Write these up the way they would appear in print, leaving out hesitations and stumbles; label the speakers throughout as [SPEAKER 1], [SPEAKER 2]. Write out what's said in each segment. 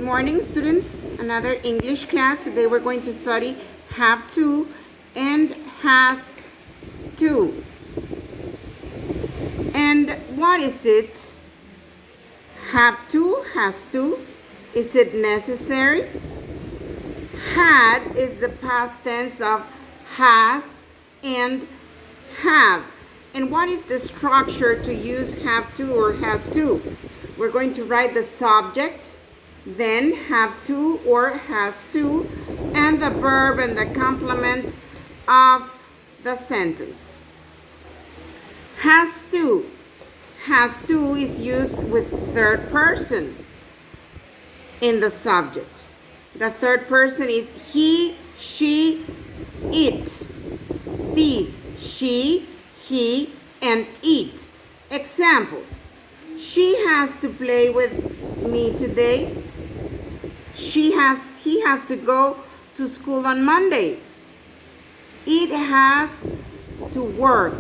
[SPEAKER 1] morning, students. Another English class. Today we're going to study have to and has to. And what is it? Have to, has to. Is it necessary? Had is the past tense of has and have. And what is the structure to use have to or has to? We're going to write the subject, then have to or has to, and the verb and the complement of the sentence. Has to. Has to is used with third person in the subject. The third person is he, she, it. These, she, he, and it. Examples. She has to play with me today. He has to go to school on Monday. It has to work.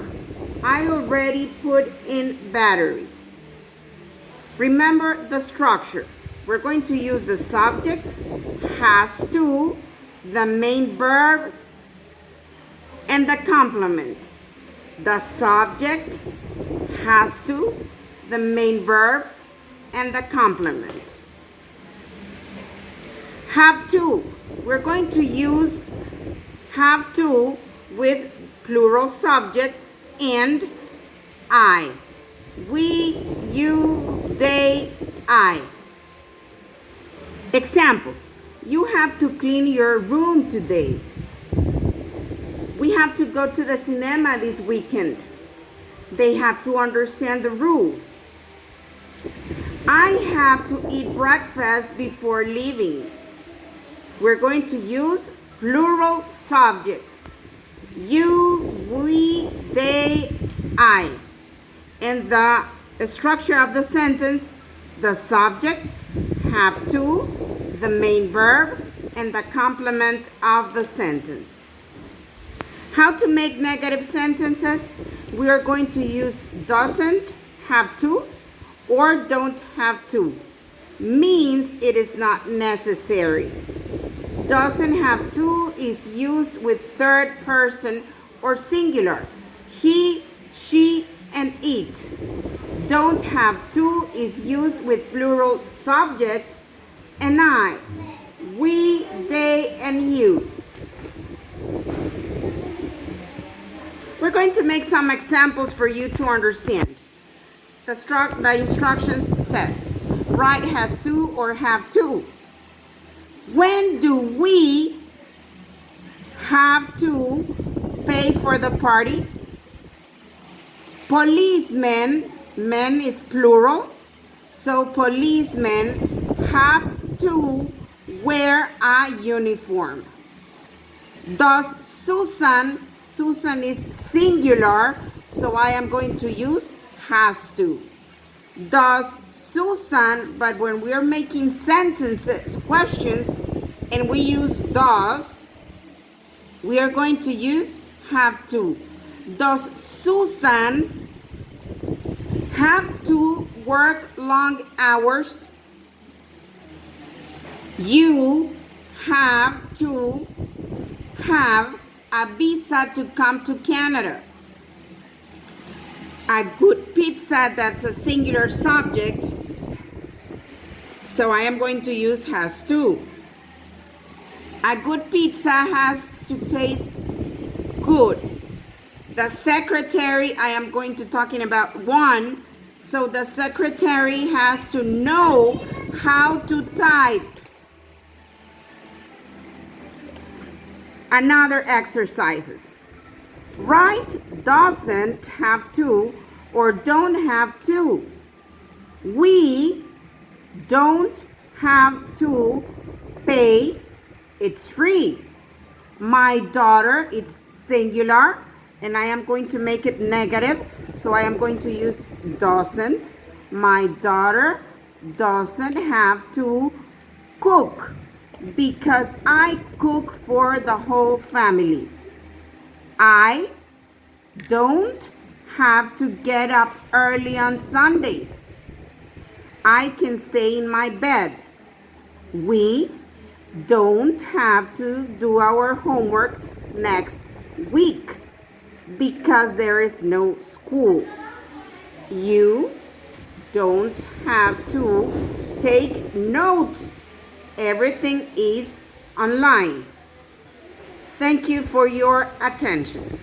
[SPEAKER 1] I already put in batteries. Remember the structure. We're going to use the subject, has to, the main verb, and the complement. The subject, has to, the main verb, and the complement. Have to. We're going to use have to with plural subjects and I. We, you, they, I. Examples. You have to clean your room today. We have to go to the cinema this weekend. They have to understand the rules. I have to eat breakfast before leaving. We're going to use plural subjects. You, we, they, I. And the structure of the sentence, the subject, have to, the main verb, and the complement of the sentence. How to make negative sentences? We are going to use doesn't have to or don't have to. Means it is not necessary. Doesn't have to is used with third person or singular. He, she, and it. Don't have to is used with plural subjects and I. We, they, and you. We're going to make some examples for you to understand. The instructions says, write has to or have to. When do we have to pay for the party? Policemen, men is plural, so policemen have to wear a uniform. Does Susan is singular, so I am going to use has to. Does Susan, but when we are making sentences, questions, and we use does, we are going to use have to. Does Susan have to work long hours? You have to have a visa to come to Canada. A good pizza, that's a singular subject, so I am going to use has to. A good pizza has to taste good. The secretary, I am going to talking about one, so the secretary has to know how to type. Another exercises. Write doesn't have to or don't have to. We don't have to pay. It's free. My daughter, it's singular, and I am going to make it negative, so I am going to use doesn't. My daughter doesn't have to cook because I cook for the whole family. I don't have to get up early on Sundays. I can stay in my bed. We don't have to do our homework next week because there is no school. You don't have to take notes. Everything is online. Thank you for your attention.